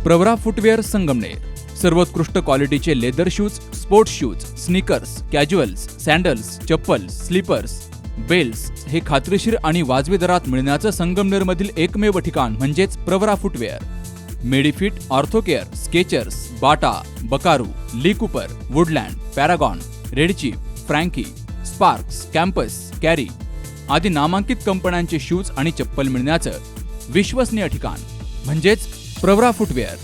Pravara footwear Sangamner सर्वोत्कृष्ट क्वालिटीचे leather shoes, sports shoes, sneakers, casuals, sandals, chappals, slippers, belts हे खात्रीशीर आणि वाजवी दरात मिळण्याचं संगमनेरमधील एकमेव ठिकाण म्हणजेच Pravara footwear. Medifit, Orthocare, Skechers, Bata, Buckaroo, Lee Cooper, Woodland, Paragon, Redchief, Franky, Sparx, Campus, Carry आदी नामांकित कंपन्यांचे शूज आणि चप्पल मिळण्याचं विश्वसनीय ठिकाण म्हणजेच प्रवरा फुटवेअर.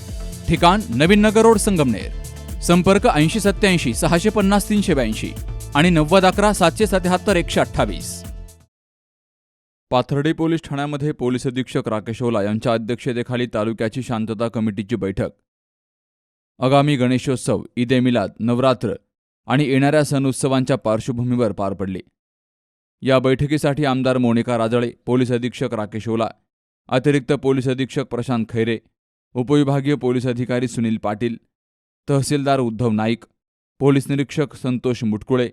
ठिकाण नवीन नगर रोड संगमनेर. संपर्क 8087 650 382 आणि 9011 777 128. पाथर्डी पोलीस ठाण्यामध्ये पोलीस अधीक्षक राकेश ओला यांच्या अध्यक्षतेखाली तालुक्याची शांतता कमिटीची बैठक. आगामी गणेशोत्सव, ईद ए मिलाद, नवरात्र आणि येणाऱ्या सण उत्सवांच्या पार्श्वभूमीवर पार पडली. या बैठकीसाठी आमदार मोनिका राजळे, पोलीस अधीक्षक राकेश ओला, अतिरिक्त पोलीस अधीक्षक प्रशांत खैरे, उपविभागीय पोलीस अधिकारी सुनील पाटील, तहसीलदार उद्धव नाईक, पोलीस निरीक्षक संतोष मुटकुळे,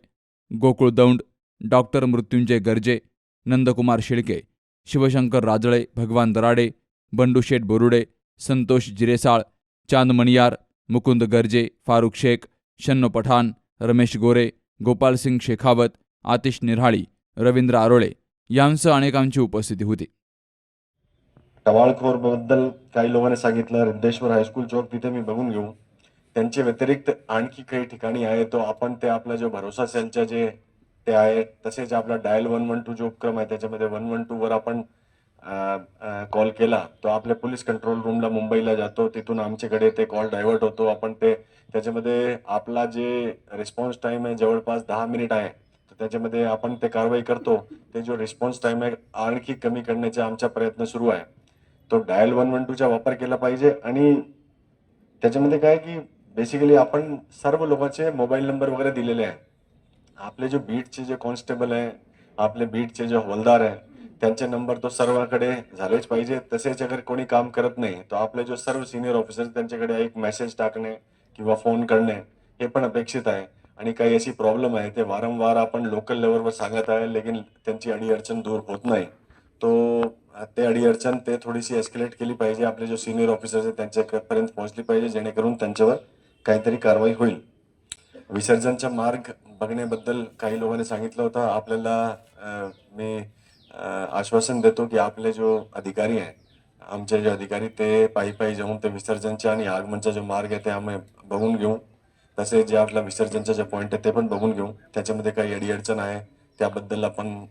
गोकुळ दौंड, डॉक्टर मृत्युंजय गर्जे, नंदकुमार शेळके, शिवशंकर राजळे, भगवान दराडे, बंडूशेठ बोरुडे, संतोष जिरेसाळ, चांद मणियार, मुकुंद गर्जे, फारुख शेख, शन्नो पठाण, रमेश गोरे, गोपालसिंग शेखावत, आतिश निराळी, रवींद्र आरोळे यांसह अनेकांची उपस्थिती होती. टवाळखोर बद्दल काही लोकांनी सांगितलं. रिद्धेश्वर हायस्कूल चौक तिथे मी बघून घेऊ. त्यांच्या व्यतिरिक्त आणखी काही ठिकाणी आहे तो आपण ते आपला जो भरोसा सेलच्या जे ते आहे, तसेच आपला डायल 112 जो उपक्रम आहे त्याच्यामध्ये 112 वर आपण कॉल केला तो आपल्या पोलीस कंट्रोल रूमला मुंबईला जातो. तिथून आमच्याकडे ते कॉल डायव्हर्ट होतो. आपण ते त्याच्यामध्ये आपला जे रिस्पॉन्स टाइम आहे जवळपास 10 मिनिट आहे. तर त्याच्यामध्ये आपण ते कारवाई करतो. ते जो रिस्पॉन्स टाइम आहे आणखी कमी करण्याचा आमचा प्रयत्न सुरू आहे. तो डायल 112चा वापर केला पाहिजे. आणि त्याच्यामध्ये काय की बेसिकली आपण सर्व लोकांचे मोबाईल नंबर वगैरे दिलेले आहे. आपले जो बीटचे जे कॉन्स्टेबल आहे, आपले बीटचे जे हवालदार आहे, त्यांचे नंबर तो सर्वांकडे झालेच पाहिजे. तसेच अगर कोणी काम करत नाही तर आपले जो सर्व सिनियर ऑफिसर त्यांच्याकडे एक मेसेज टाकणे किंवा फोन करणे हे पण अपेक्षित आहे. आणि काही अशी प्रॉब्लेम आहे ते वारंवार आपण लोकल लेवलवर सांगत आहे, लेकिन त्यांची अडीअडचण दूर होत नाही. तो ते अडीअडचण ते थोडीशी एस्केलेट केली पाहिजे. आपले जो सिनियर ऑफिसर्स आहेत त्यांच्यापर्यंत पोहोचली पाहिजे, जेणेकरून त्यांच्यावर काहीतरी कारवाई होईल. विसर्जनचा मार्ग बघण्याबद्दल काही लोकांनी सांगितलं होतं. आपल्याला मी आश्वासन देतो की आपले जो अधिकारी आहे, आमचे जे अधिकारी ते पायी जाऊन ते विसर्जनचा आणि आगमनचा जो मार्ग आहे ते आम्ही बघून घेऊ. तसे जे आपला विसर्जनचा जे पॉईंट आहे ते पण बघून घेऊ. त्याच्यामध्ये काही अडीअडचण आहे त्याबद्दल आपण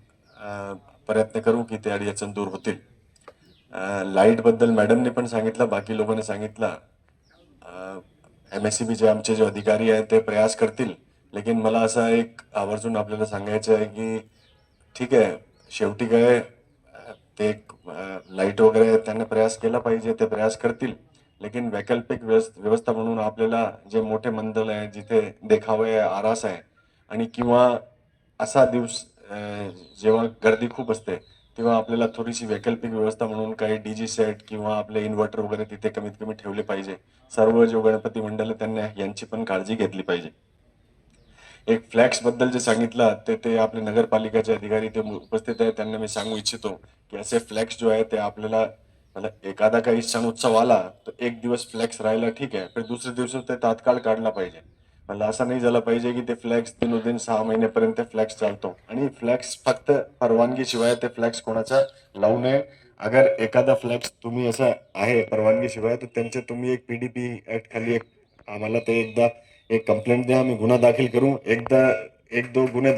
प्रयत्न करू की ते अडीअडचण दूर होतील. लाईट बद्दल मॅडमने पण सांगितलं, बाकी लोकांनी सांगितलं. MSCB जे आमचे जे अधिकारी आहेत ते प्रयास करतील. लेकिन मला असं एक आवर्जून आपल्याला सांगायचं आहे की ठीक आहे, शेवटी काय ते लाईट वगैरे त्यांना प्रयास केला पाहिजे, ते प्रयास करतील. लेकिन वैकल्पिक व्यवस्था म्हणून आपल्याला जे मोठे मंडळ आहे जिथे देखावे आरास आहे आणि किंवा असा दिवस जेव्हा गर्दी खूप असते तेव्हा आपल्याला थोडीशी वैकल्पिक व्यवस्था म्हणून काही डीजी सेट किंवा आपले इन्व्हर्टर वगैरे तिथे कमीत कमी ठेवले पाहिजे. सर्व जो गणपती मंडळ त्यांनी यांची पण काळजी घेतली पाहिजे. एक फ्लॅक्स बद्दल जे सांगितलं ते आपले नगरपालिकेचे अधिकारी ते उपस्थित आहे, त्यांना मी सांगू इच्छितो की असे फ्लॅक्स जो आहे ते आपल्याला मतलब एखादा काही सण उत्सव आला तर एक दिवस फ्लॅक्स राहिला ठीक आहे, पण दुसऱ्या दिवशी ते तात्काळ काढला पाहिजे. मला असं नाही झालं पाहिजे की ते फ्लॅक्स दिनोदिन 6 महिन्यापर्यंत फ्लॅक्स चालतो. आणि फ्लॅक्स फक्त परवानगीशिवाय ते फ्लॅक्स कोणाचा लावू नये. अगर एखादा फ्लॅक्स तुम्ही असा आहे परवानगीशिवाय तर त्यांचे तुम्ही एक PDP ऍक्ट खाली एक आम्हाला ते एकदा एक कंप्लेंट द्या, आम्ही गुन्हा दाखल करू. एक दो गुन्हे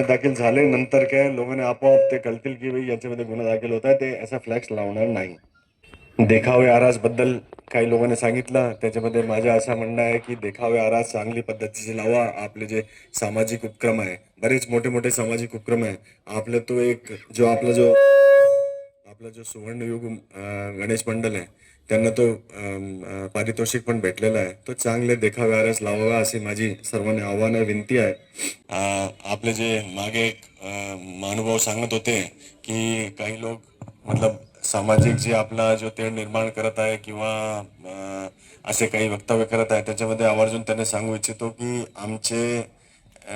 दाखल झाले नंतर काय लोकांनी आपोआप ते कळतील की भाई याच्यामध्ये गुन्हा दाखल होत आहे, ते असा फ्लॅक्स लावणार नाही. देखावे आरास बद्दल काही लोकांनी सांगितलं. त्याच्यामध्ये माझं असं म्हणणं आहे की देखावे आरास चांगली पद्धतीचे लावा. आपले जे सामाजिक उपक्रम आहे, बरेच मोठे सामाजिक उपक्रम आहे आपलं, तो एक जो आपला जो सुवर्णयुग गणेश मंडळ आहे त्यांना तो पारितोषिक पण भेटलेला आहे. तो चांगले देखावे आरास लावावा अशी माझी सर्वांना आव्हान विनंती आहे. आपले जे मागे महानुभाव सांगत होते की काही लोक मतलब सामाजिक जे आपला जो तेढ निर्माण करत आहे किंवा असे काही वक्तव्य करत आहे, त्याच्यामध्ये आवर्जून त्यांना सांगू इच्छितो की आमचे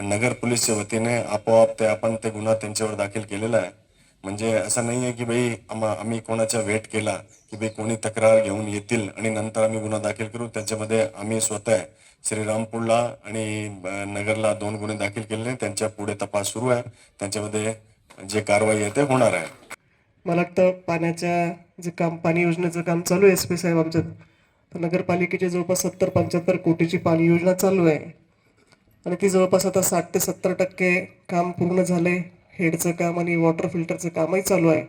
नगर पोलीसच्या वतीने आपोआप आपण ते गुन्हा त्यांच्यावर दाखल केलेला आहे. म्हणजे असं नाही आहे की भाई आम्ही कोणाचा वेट केला की भाई कोणी तक्रार घेऊन येतील आणि नंतर आम्ही गुन्हा दाखल करू. त्याच्यामध्ये आम्ही स्वतः श्रीरामपूरला आणि नगरला 2 गुन्हे दाखल केले. त्यांच्या पुढे तपास सुरू आहे. त्यांच्यामध्ये जे कारवाई आहे ते होणार आहे. मला वाटतं पाण्याच्या जे काम पाणी योजनेचं काम चालू आहे SP साहेब आमच्यात, तर नगरपालिकेची जवळपास 70-75 कोटीची पाणी योजना चालू आहे आणि ती जवळपास आता 60 ते 70% काम पूर्ण झाले. हेडचं काम आणि वॉटर फिल्टरचं कामही चालू आहे.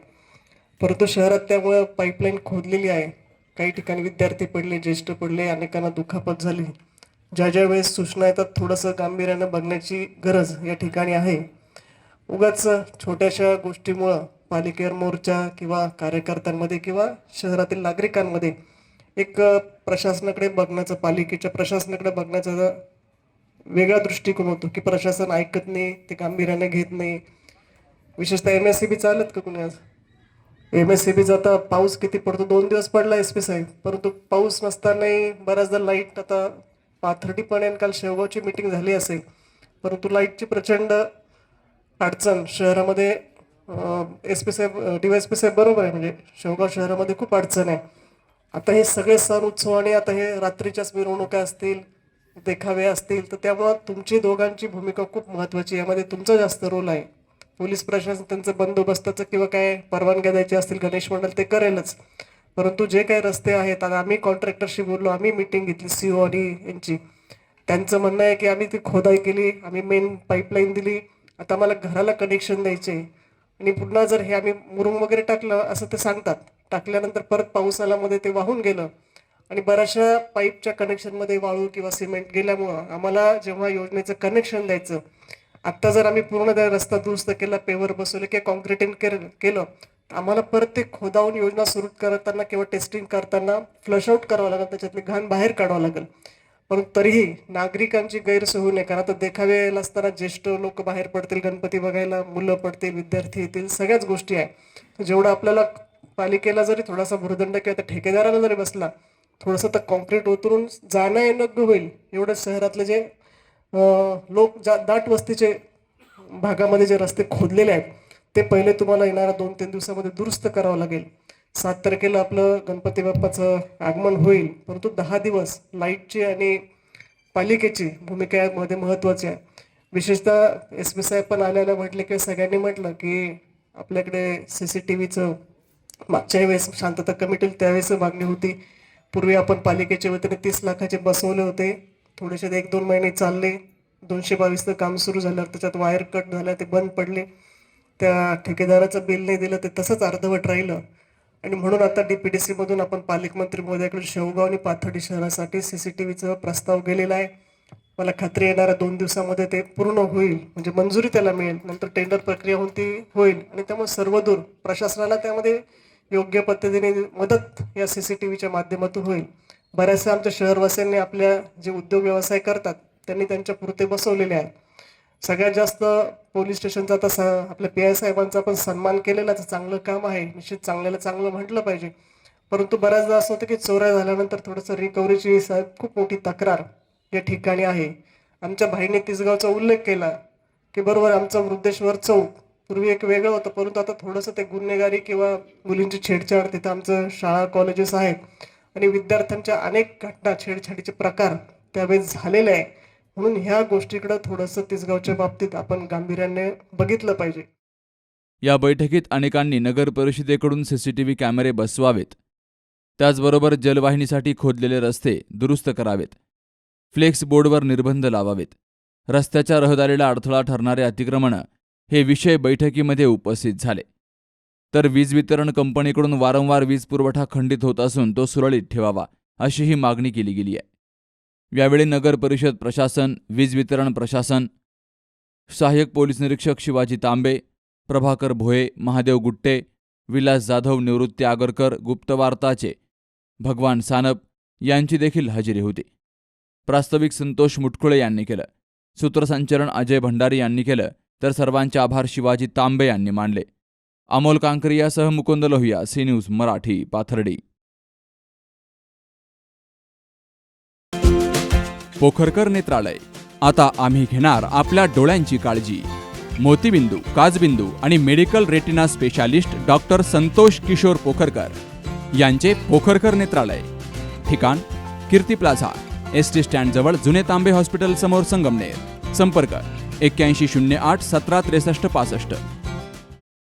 परंतु शहरात त्यामुळं पाईपलाईन खोदलेली आहे. काही ठिकाणी विद्यार्थी पडले, ज्येष्ठ पडले, अनेकांना दुखापत झाली. ज्या वेळेस सूचना येतात थोडंसं गांभीर्यानं बघण्याची गरज या ठिकाणी आहे. उगाच छोट्याशा गोष्टीमुळं पालिकेवर मोर्चा किंवा कार्यकर्त्यांमध्ये किंवा शहरातील नागरिकांमध्ये एक प्रशासनाकडे बघण्याचा, पालिकेच्या प्रशासनाकडे बघण्याचा वेगळा दृष्टिकोन होतो की प्रशासन ऐकत नाही, ते गांभीर्याने घेत नाही. विशेषतः MSCB चालत का कुणी आज? MSCBचा आता पाऊस किती पडतो, 2 दिवस पडला SP साहेब, परंतु पाऊस नसतानाही बऱ्याचदा लाईट आता पाथर्डी पण आहे. काल शेवगावची मीटिंग झाली असेल, परंतु लाईटची प्रचंड अडचण शहरामध्ये. SP साहेब, DYSP साहेब बरोबर आहे, म्हणजे शेवगाव शहरामध्ये खूप अडचण आहे. आता हे सगळे सण उत्सव आणि आता हे रात्रीच्याच मिरवणुका असतील, देखावे असतील, तर त्यामुळं तुमची दोघांची भूमिका खूप महत्त्वाची. यामध्ये तुमचा जास्त रोल आहे. पोलीस प्रशासन त्यांचं बंदोबस्ताचं किंवा काय परवानग्या द्यायच्या असतील गणेश मंडळ ते करेलच, परंतु जे काही रस्ते आहेत, आता आम्ही कॉन्ट्रॅक्टरशी बोललो, आम्ही मीटिंग घेतली CO आणि यांची. त्यांचं म्हणणं आहे की आम्ही ती खोदाई केली, आम्ही मेन पाईपलाईन दिली, आता आम्हाला घराला कनेक्शन द्यायचे आणि पुन्हा जर हे आम्ही मुरुम वगैरे टाकलं असं ते सांगतात. टाकल्यानंतर परत पाऊस आल्यामध्ये ते वाहून गेलं आणि बऱ्याचशा पाईपच्या कनेक्शनमध्ये वाळू किंवा सिमेंट गेल्यामुळं आम्हाला जेव्हा योजनेचं कनेक्शन द्यायचं, आत्ता जर आम्ही पूर्ण त्या रस्ता दुरुस्त केला, पेवर बसवले किंवा कॉन्क्रिटिंग केलं, आम्हाला परत ते खोदावून योजना सुरू करताना किंवा टेस्टिंग करताना फ्लश आउट करावं लागेल, त्याच्यातली घाण बाहेर काढावं लागेल. परंतु तरीही नागरिकांची गैरसोय होऊ नये, कारण आता देखावे असताना ज्येष्ठ लोक बाहेर पडतील गणपती बघायला, मुलं पडतील, विद्यार्थी येतील, सगळ्याच गोष्टी आहे. जेवढं आपल्याला पालिकेला जरी थोडासा भूर्दंड किंवा त्या ठेकेदाराला जरी बसला, थोडंसं तर कॉन्क्रीट उतरून जाणं येणं होईल. एवढं शहरातले जे लोक दाट वस्तीचे भागामध्ये जे रस्ते खोदलेले आहेत ते पहिले तुम्हाला येणाऱ्या 2-3 दिवसामध्ये दुरुस्त करावं लागेल. 7 तारखेला आपलं गणपती बाप्पाचं आगमन होईल, परंतु 10 दिवस लाईटची आणि पालिकेची भूमिका यामध्ये महत्त्वाची आहे. विशेषतः SP साहेब पण आल्याला म्हटले किंवा सगळ्यांनी म्हटलं की आपल्याकडे CCTVचं मागच्या वेळेस शांतता कमिटीला त्यावेळेस मागणी होती. पूर्वी आपण पालिकेच्या वतीने 30 लाखाचे बसवले होते. थोडेसे 1-2 महिने चालले, 222चं काम सुरू झाल्यावर त्याच्यात वायर कट झाल्या, ते बंद पडले. त्या ठेकेदाराचं बिल नाही दिलं, ते तसंच अर्धवट राहिलं आणि म्हणून आता DPDC मधून आपण पालकमंत्री महोदयाकडे शेवगाव आणि पाथर्डी शहरासाठी CCTVचा प्रस्ताव गेलेला आहे. मला खात्री येणाऱ्या 2 दिवसामध्ये ते पूर्ण होईल, म्हणजे मंजुरी त्याला मिळेल, नंतर टेंडर प्रक्रिया होऊन ती होईल आणि त्यामुळे सर्वदूर प्रशासनाला त्यामध्ये योग्य पद्धतीने मदत या CCTVच्या माध्यमातून होईल. बऱ्याचशा आमच्या शहरवासियांनी आपल्या जे उद्योग व्यवसाय करतात त्यांनी त्यांच्या पुरते बसवलेले आहे. सगळ्यात जास्त पोलीस स्टेशनचा आता आपल्या PI साहेबांचा पण सन्मान केलेला, चांगलं काम आहे, निश्चित चांगल्याला चांगलं म्हटलं पाहिजे. परंतु बऱ्याचदा असं होतं की चोऱ्या झाल्यानंतर थोडंसं रिकव्हरीची साहेब खूप मोठी तक्रार या ठिकाणी आहे. आमच्या भाईने तिसगावचा उल्लेख केला की बरोबर आमचं वृद्धेश्वर चौक पूर्वी एक वेगळं होतं, परंतु आता थोडंसं ते गुन्हेगारी किंवा मुलींची छेडछाड, तिथं आमचं शाळा कॉलेजेस आहेत आणि विद्यार्थ्यांच्या अनेक घटना छेडछाडीचे प्रकार त्यावेळेस झालेले आहे. म्हणून ह्या गोष्टीकडे थोडंसं तिसगावच्या बाबतीत आपण गांभीर्याने बघितलं पाहिजे. या बैठकीत अनेकांनी नगर परिषदेकडून CCTV कॅमेरे बसवावेत, त्याचबरोबर जलवाहिनीसाठी खोदलेले रस्ते दुरुस्त करावेत, फ्लेक्स बोर्डवर निर्बंध लावावेत, रस्त्याच्या रहदारीला अडथळा ठरणारे अतिक्रमणं हे विषय बैठकीमध्ये उपस्थित झाले. तर वीज वितरण कंपनीकडून वारंवार वीज पुरवठा खंडित होत असून तो सुरळीत ठेवावा अशीही मागणी केली गेली आहे. यावेळी नगर परिषद प्रशासन, वीज वितरण प्रशासन, सहाय्यक पोलीस निरीक्षक शिवाजी तांबे, प्रभाकर भोये, महादेव गुट्टे, विलास जाधव, निवृत्ती आगरकर, गुप्तवार्ताचे भगवान सानप यांची देखील हजेरी होती. प्रास्ताविक संतोष मुटकुळे यांनी केलं, सूत्रसंचलन अजय भंडारी यांनी केलं, तर सर्वांचे आभार शिवाजी तांबे यांनी मानले. अमोल कांकरियासह मुकुंद लोहिया, सी न्यूज मराठी, पाथर्डी. पोखरकर नेत्रालय, आता आम्ही घेणार आपल्या डोळ्यांची काळजी. मोतीबिंदू, काचबिंदू आणि medical retina specialist doctor Santosh Kishor Pokharkar यांचे पोखरकर नेत्रालय. ठिकाण कीर्ती प्लाझा, एसटी स्टँड जवळ, जुने तांबे हॉस्पिटल समोर, संगमनेर. संपर्क 8108 17 63 65.